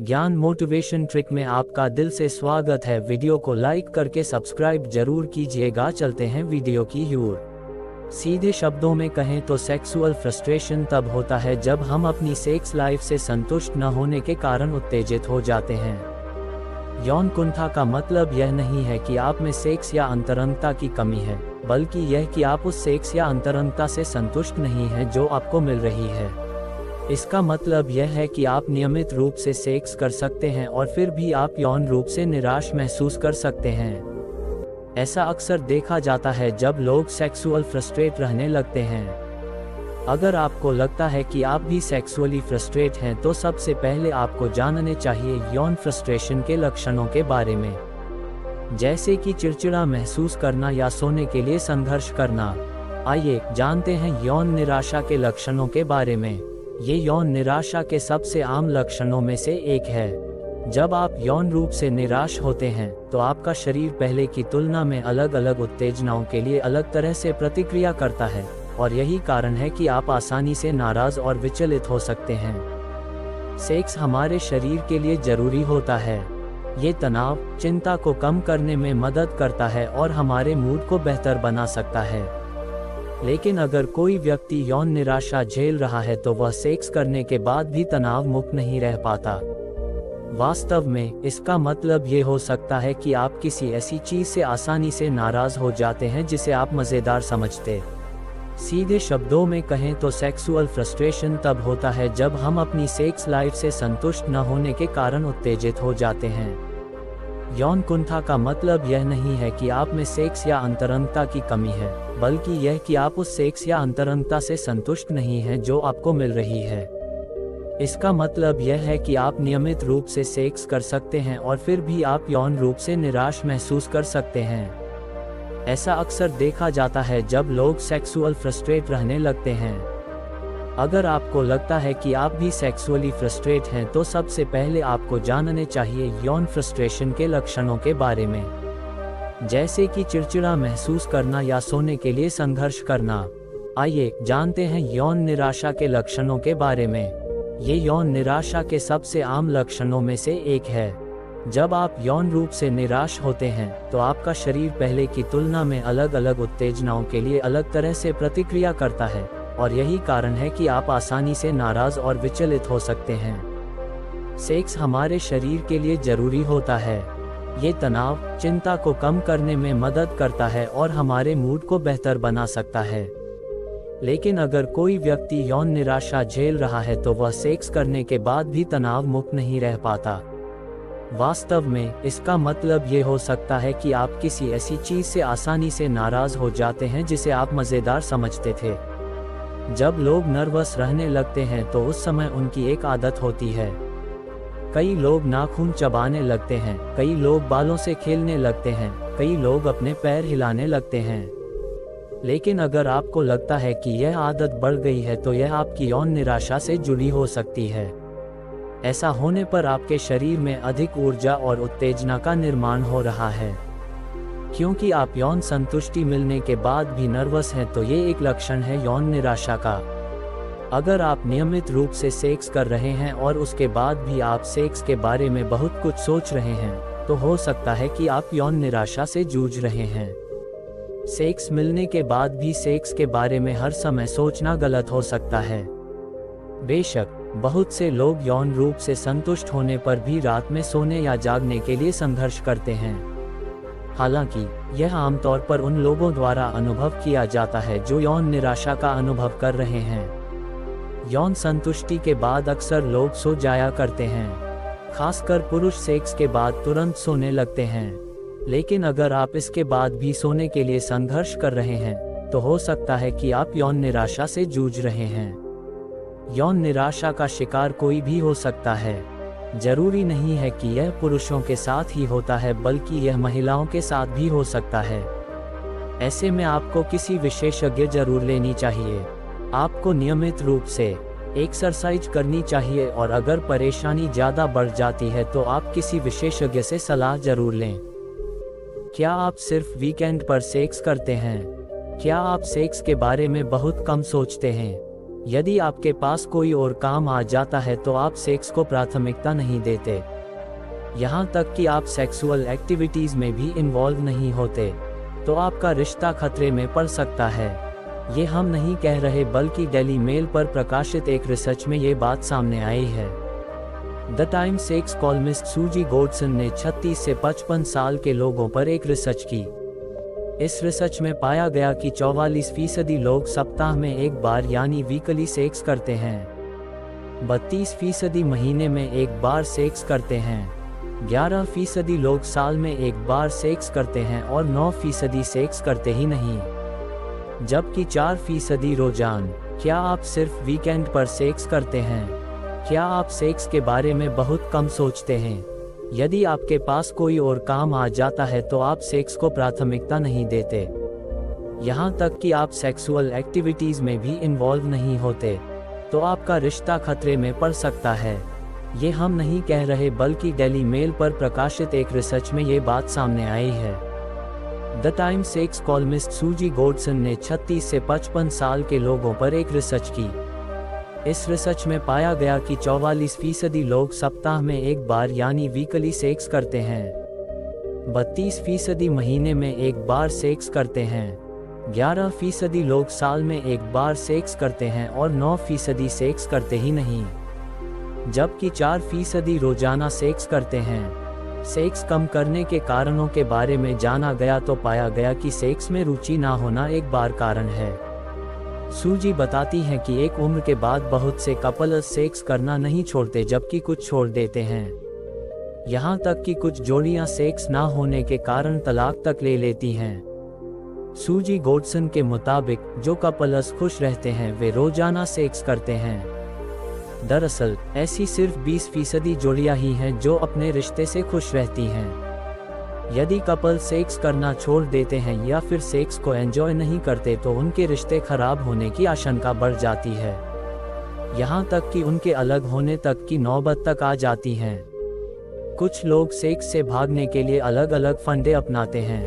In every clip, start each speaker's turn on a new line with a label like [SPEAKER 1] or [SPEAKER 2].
[SPEAKER 1] ज्ञान motivation trick में आपका दिल से स्वागत है। वीडियो को लाइक करके सब्सक्राइब जरूर कीजिएगा। चलते हैं वीडियो की ओर। सीधे शब्दों में कहें तो सेक्सुअल फ्रस्ट्रेशन तब होता है जब हम अपनी सेक्स लाइफ से संतुष्ट न होने के कारण उत्तेजित हो जाते हैं। यौन कुंठा का मतलब यह नहीं है कि आप में सेक्स या अंतरंगता की कमी है, बल्कि यह कि आप उस सेक्स या अंतरंगता से संतुष्ट नहीं हैं जो आपको मिल रही है। इसका मतलब यह है कि आप नियमित रूप से सेक्स कर सकते हैं और फिर भी आप यौन रूप से निराश महसूस कर सकते हैं। ऐसा अक्सर देखा जाता है जब लोग सेक्सुअल फ्रस्ट्रेट रहने लगते हैं। अगर आपको लगता है कि आप भी सेक्सुअली फ्रस्ट्रेट हैं तो सबसे पहले आपको जानने चाहिए यौन फ्रस्ट्रेशन के लक्षणों के बारे में, जैसे कि चिड़चिड़ा महसूस करना या सोने के लिए संघर्ष करना। आइए जानते हैं यौन निराशा के लक्षणों के बारे में। ये यौन निराशा के सबसे आम लक्षणों में से एक है। जब आप यौन रूप से निराश होते हैं तो आपका शरीर पहले की तुलना में अलग अलग उत्तेजनाओं के लिए अलग तरह से प्रतिक्रिया करता है, और यही कारण है कि आप आसानी से नाराज और विचलित हो सकते हैं। सेक्स हमारे शरीर के लिए जरूरी होता है। ये तनाव, चिंता को कम करने में मदद करता है और हमारे मूड को बेहतर बना सकता है। लेकिन अगर कोई व्यक्ति यौन निराशा झेल रहा है तो वह सेक्स करने के बाद भी तनाव मुक्त नहीं रह पाता। वास्तव में इसका मतलब ये हो सकता है कि आप किसी ऐसी चीज से आसानी से नाराज हो जाते हैं जिसे आप मजेदार समझते। सीधे शब्दों में कहें तो सेक्सुअल फ्रस्ट्रेशन तब होता है जब हम अपनी सेक्स लाइफ से संतुष्ट न होने के कारण उत्तेजित हो जाते हैं। यौन कुंठा का मतलब यह नहीं है कि आप में सेक्स या अंतरंगता की कमी है, बल्कि यह कि आप उस सेक्स या अंतरंगता से संतुष्ट नहीं हैं जो आपको मिल रही है। इसका मतलब यह है कि आप नियमित रूप से सेक्स कर सकते हैं और फिर भी आप यौन रूप से निराश महसूस कर सकते हैं। ऐसा अक्सर देखा जाता है जब लोग सेक्सुअल फ्रस्ट्रेट रहने लगते हैं। अगर आपको लगता है कि आप भी सेक्सुअली फ्रस्ट्रेट हैं तो सबसे पहले आपको जानने चाहिए यौन फ्रस्ट्रेशन के लक्षणों के बारे में, जैसे कि चिड़चिड़ा महसूस करना या सोने के लिए संघर्ष करना। आइए जानते हैं यौन निराशा के लक्षणों के बारे में। ये यौन निराशा के सबसे आम लक्षणों में से एक है। जब आप यौन रूप से निराश होते हैं तो आपका शरीर पहले की तुलना में अलग अलग उत्तेजनाओं के लिए अलग तरह से प्रतिक्रिया करता है, और यही कारण है कि आप आसानी से नाराज और विचलित हो सकते हैं। सेक्स हमारे शरीर के लिए जरूरी होता है। ये तनाव, चिंता को कम करने में मदद करता है और हमारे मूड को बेहतर बना सकता है। लेकिन अगर कोई व्यक्ति यौन निराशा झेल रहा है तो वह सेक्स करने के बाद भी तनाव मुक्त नहीं रह पाता। वास्तव में इसका मतलब ये हो सकता है कि आप किसी ऐसी चीज से आसानी से नाराज हो जाते हैं जिसे आप मजेदार समझते थे। जब लोग नर्वस रहने लगते हैं तो उस समय उनकी एक आदत होती है। कई लोग नाखून चबाने लगते हैं, कई लोग बालों से खेलने लगते हैं, कई लोग अपने पैर हिलाने लगते हैं। लेकिन अगर आपको लगता है कि यह आदत बढ़ गई है तो यह आपकी यौन निराशा से जुड़ी हो सकती है। ऐसा होने पर आपके शरीर में अधिक ऊर्जा और उत्तेजना का निर्माण हो रहा है। क्योंकि आप यौन संतुष्टि मिलने के बाद भी नर्वस हैं तो ये एक लक्षण है यौन निराशा का। अगर आप नियमित रूप से सेक्स कर रहे हैं और उसके बाद भी आप सेक्स के बारे में बहुत कुछ सोच रहे हैं, तो हो सकता है कि आप यौन निराशा से जूझ रहे हैं। सेक्स मिलने के बाद भी सेक्स के बारे में हर समय सोचना गलत हो सकता है। बेशक बहुत से लोग यौन रूप से संतुष्ट होने पर भी रात में सोने या जागने के लिए संघर्ष करते हैं। हालांकि यह आमतौर पर उन लोगों द्वारा अनुभव किया जाता है जो यौन निराशा का अनुभव कर रहे हैं। यौन संतुष्टि के बाद अक्सर लोग सो जाया करते हैं, खासकर पुरुष सेक्स के बाद तुरंत सोने लगते हैं। लेकिन अगर आप इसके बाद भी सोने के लिए संघर्ष कर रहे हैं तो हो सकता है कि आप यौन निराशा से जूझ रहे हैं। यौन निराशा का शिकार कोई भी हो सकता है। जरूरी नहीं है कि यह पुरुषों के साथ ही होता है, बल्कि यह महिलाओं के साथ भी हो सकता है। ऐसे में आपको किसी विशेषज्ञ जरूर लेनी चाहिए। आपको नियमित रूप से एक्सरसाइज करनी चाहिए और अगर परेशानी ज़्यादा बढ़ जाती है तो आप किसी विशेषज्ञ से सलाह जरूर लें। क्या आप सिर्फ वीकेंड पर सेक्स करते हैं? क्या आप सेक्स के बारे में बहुत कम सोचते हैं? यदि आपके पास कोई और काम आ जाता है तो आप सेक्स को प्राथमिकता नहीं देते, यहाँ तक कि आप सेक्सुअल एक्टिविटीज में भी इन्वॉल्व नहीं होते, तो आपका रिश्ता खतरे में पड़ सकता है। ये हम नहीं कह रहे, बल्कि डेली मेल पर प्रकाशित एक रिसर्च में ये बात सामने आई है। द टाइम सेक्स कॉलमिस्ट सूजी गोडसन ने 36 से 55 साल के लोगों पर एक रिसर्च की। इस रिसर्च में पाया गया कि 44% लोग सप्ताह में एक बार यानी वीकली सेक्स करते हैं, 32% महीने में एक बार सेक्स करते हैं, 11% लोग साल में एक बार सेक्स करते हैं और 9% सेक्स करते ही नहीं, जबकि 4% रोजाना। क्या आप सिर्फ वीकेंड पर सेक्स करते हैं? क्या आप सेक्स के बारे में बहुत कम सोचते हैं? यदि आपके पास कोई और काम आ जाता है तो आप सेक्स को प्राथमिकता नहीं देते, यहाँ तक कि आप सेक्सुअल एक्टिविटीज में भी इन्वॉल्व नहीं होते, तो आपका रिश्ता खतरे में पड़ सकता है। ये हम नहीं कह रहे, बल्कि डेली मेल पर प्रकाशित एक रिसर्च में ये बात सामने आई है। द टाइम सेक्स कॉलमिस्ट सूजी गोडसन ने 36 से 55 साल के लोगों पर एक रिसर्च की। इस रिसर्च में पाया गया कि 44% लोग सप्ताह में एक बार यानी वीकली सेक्स करते हैं, 32% महीने में एक बार सेक्स करते हैं, 11% लोग साल में एक बार सेक्स करते हैं और 9% सेक्स करते ही नहीं, जबकि 4% रोजाना सेक्स करते हैं। सेक्स कम करने के कारणों के बारे में जाना गया तो पाया गया कि सेक्स में रुचि ना होना एक बार कारण है। सूजी बताती हैं कि एक उम्र के बाद बहुत से कपल सेक्स करना नहीं छोड़ते, जबकि कुछ छोड़ देते हैं। यहाँ तक कि कुछ जोड़ियां सेक्स ना होने के कारण तलाक तक ले लेती हैं। सूजी गोडसन के मुताबिक जो कपल्स खुश रहते हैं वे रोजाना सेक्स करते हैं। दरअसल ऐसी सिर्फ 20% जोड़ियां ही हैं जो अपने रिश्ते से खुश रहती हैं। यदि कपल सेक्स करना छोड़ देते हैं या फिर सेक्स को एंजॉय नहीं करते तो उनके रिश्ते खराब होने की आशंका बढ़ जाती है, यहाँ तक कि उनके अलग होने तक की नौबत तक आ जाती है। कुछ लोग सेक्स से भागने के लिए अलग अलग फंडे अपनाते हैं,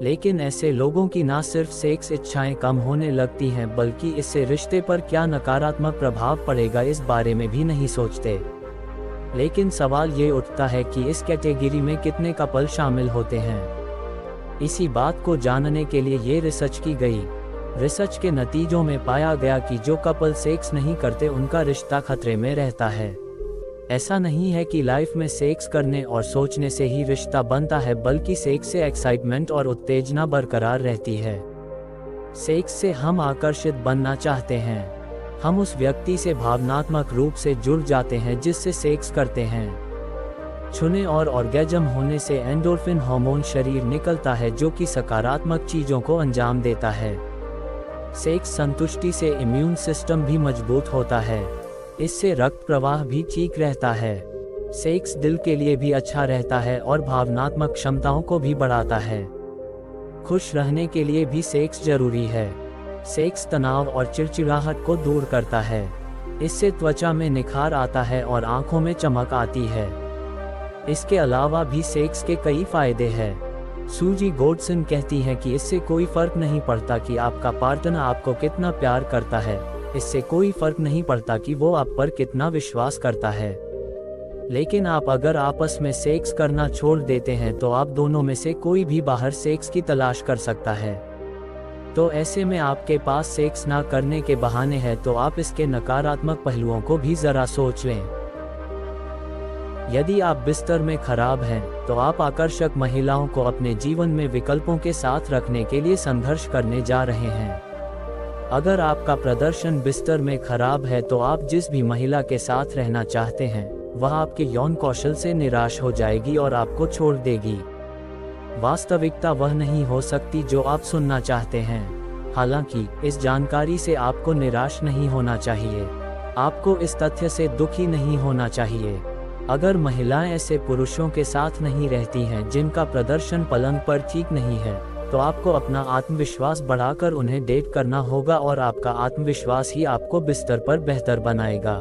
[SPEAKER 1] लेकिन ऐसे लोगों की न सिर्फ सेक्स इच्छाएं कम होने लगती हैं, बल्कि इससे रिश्ते पर क्या नकारात्मक प्रभाव पड़ेगा इस बारे में भी नहीं सोचते। लेकिन सवाल ये उठता है कि इस कैटेगरी में कितने कपल शामिल होते हैं। इसी बात को जानने के लिए ये रिसर्च की गई। रिसर्च के नतीजों में पाया गया कि जो कपल सेक्स नहीं करते उनका रिश्ता खतरे में रहता है। ऐसा नहीं है कि लाइफ में सेक्स करने और सोचने से ही रिश्ता बनता है, बल्कि सेक्स से एक्साइटमेंट और उत्तेजना बरकरार रहती है। सेक्स से हम आकर्षित बनना चाहते हैं, हम उस व्यक्ति से भावनात्मक रूप से जुड़ जाते हैं जिससे सेक्स करते हैं। छूने और ऑर्गेजम होने से एंडोर्फिन हार्मोन शरीर निकलता है जो कि सकारात्मक चीजों को अंजाम देता है। सेक्स संतुष्टि से इम्यून सिस्टम भी मजबूत होता है, इससे रक्त प्रवाह भी ठीक रहता है। सेक्स दिल के लिए भी अच्छा रहता है और भावनात्मक क्षमताओं को भी बढ़ाता है। खुश रहने के लिए भी सेक्स जरूरी है। सेक्स तनाव और चिड़चिड़ाहट को दूर करता है, इससे त्वचा में निखार आता है और आंखों में चमक आती है। इसके अलावा भी सेक्स के कई फायदे हैं। सूजी गोडसन कहती हैं कि इससे कोई फर्क नहीं पड़ता कि आपका पार्टनर आपको कितना प्यार करता है, इससे कोई फर्क नहीं पड़ता कि वो आप पर कितना विश्वास करता है। लेकिन आप अगर आपस में सेक्स करना छोड़ देते हैं तो आप दोनों में से कोई भी बाहर सेक्स की तलाश कर सकता है। तो ऐसे में आपके पास सेक्स ना करने के बहाने हैं, तो आप इसके नकारात्मक पहलुओं को भी जरा सोच लें। यदि आप बिस्तर में खराब हैं, तो आप आकर्षक महिलाओं को अपने जीवन में विकल्पों के साथ रखने के लिए संघर्ष करने जा रहे हैं। अगर आपका प्रदर्शन बिस्तर में खराब है तो आप जिस भी महिला के साथ रहना चाहते हैं वह आपके यौन कौशल से निराश हो जाएगी और आपको छोड़ देगी। वास्तविकता वह नहीं हो सकती जो आप सुनना चाहते हैं। हालांकि इस जानकारी से आपको निराश नहीं होना चाहिए, आपको इस तथ्य से दुखी नहीं होना चाहिए। अगर महिलाएं ऐसे पुरुषों के साथ नहीं रहती हैं जिनका प्रदर्शन पलंग पर ठीक नहीं है, तो आपको अपना आत्मविश्वास बढ़ाकर उन्हें डेट करना होगा और आपका आत्मविश्वास ही आपको बिस्तर पर बेहतर बनाएगा।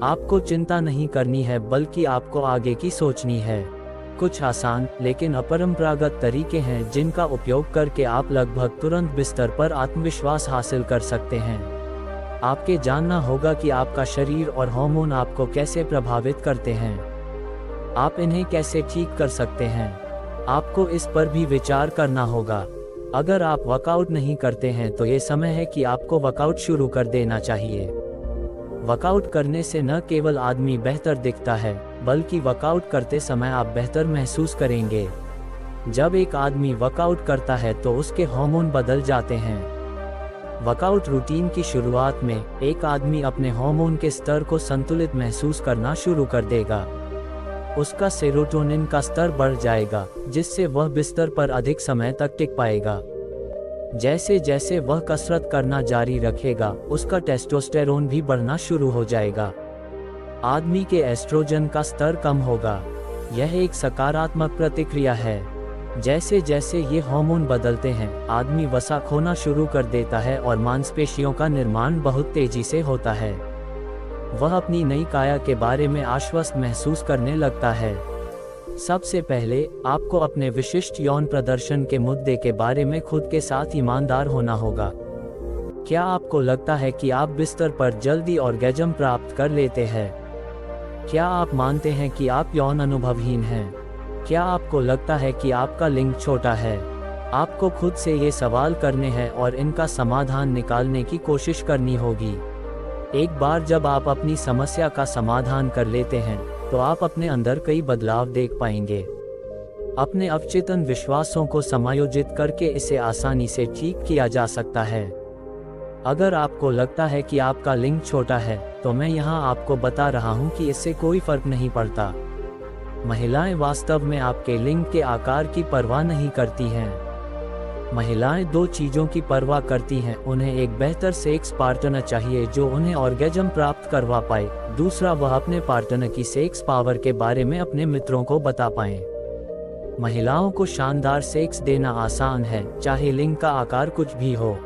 [SPEAKER 1] आपको चिंता नहीं करनी है, बल्कि आपको आगे की सोचनी है। कुछ आसान लेकिन अपरंपरागत तरीके हैं जिनका उपयोग करके आप लगभग तुरंत बिस्तर पर आत्मविश्वास हासिल कर सकते हैं। आपके जानना होगा कि आपका शरीर और हार्मोन आपको कैसे प्रभावित करते हैं। आप इन्हें कैसे ठीक कर सकते हैं, आपको इस पर भी विचार करना होगा। अगर आप वर्कआउट नहीं करते हैं तो ये समय है कि आपको वर्कआउट शुरू कर देना चाहिए। वर्कआउट करने से न केवल आदमी बेहतर दिखता है, बल्कि वर्कआउट करते समय आप बेहतर महसूस करेंगे। जब एक आदमी वर्कआउट करता है तो उसके हार्मोन बदल जाते हैं। वर्कआउट रूटीन की शुरुआत में एक आदमी अपने हार्मोन के स्तर को संतुलित महसूस करना शुरू कर देगा। उसका सेरोटोनिन का स्तर बढ़ जाएगा, जिससे वह बिस्तर पर अधिक समय तक टिक पाएगा। जैसे जैसे वह कसरत करना जारी रखेगा, उसका टेस्टोस्टेरोन भी बढ़ना शुरू हो जाएगा। आदमी के एस्ट्रोजन का स्तर कम होगा। यह एक सकारात्मक प्रतिक्रिया है। जैसे जैसे ये हार्मोन बदलते हैं, आदमी वसा खोना शुरू कर देता है और मांसपेशियों का निर्माण बहुत तेजी से होता है। वह अपनी नई काया के बारे में आश्वस्त महसूस करने लगता है। सबसे पहले आपको अपने विशिष्ट यौन प्रदर्शन के मुद्दे के बारे में खुद के साथ ईमानदार होना होगा। क्या आपको लगता है कि आप बिस्तर पर जल्दी ऑर्गेज्म प्राप्त कर लेते हैं? क्या आप मानते हैं कि आप यौन अनुभवहीन हैं? क्या आपको लगता है कि आपका लिंग छोटा है? आपको खुद से ये सवाल करने हैं और इनका समाधान निकालने की कोशिश करनी होगी। एक बार जब आप अपनी समस्या का समाधान कर लेते हैं, तो आप अपने अंदर कई बदलाव देख पाएंगे। अपने अवचेतन विश्वासों को समायोजित करके इसे आसानी से ठीक किया जा सकता है। अगर आपको लगता है कि आपका लिंग छोटा है, तो मैं यहाँ आपको बता रहा हूँ कि इससे कोई फर्क नहीं पड़ता। महिलाएं वास्तव में आपके लिंग के आकार की परवाह नहीं करती हैं। महिलाएं दो चीजों की परवाह करती हैं, उन्हें एक बेहतर सेक्स पार्टनर चाहिए जो उन्हें ऑर्गेज्म प्राप्त करवा पाए। दूसरा, वह अपने पार्टनर की सेक्स पावर के बारे में अपने मित्रों को बता पाएं। महिलाओं को शानदार सेक्स देना आसान है, चाहे लिंग का आकार कुछ भी हो।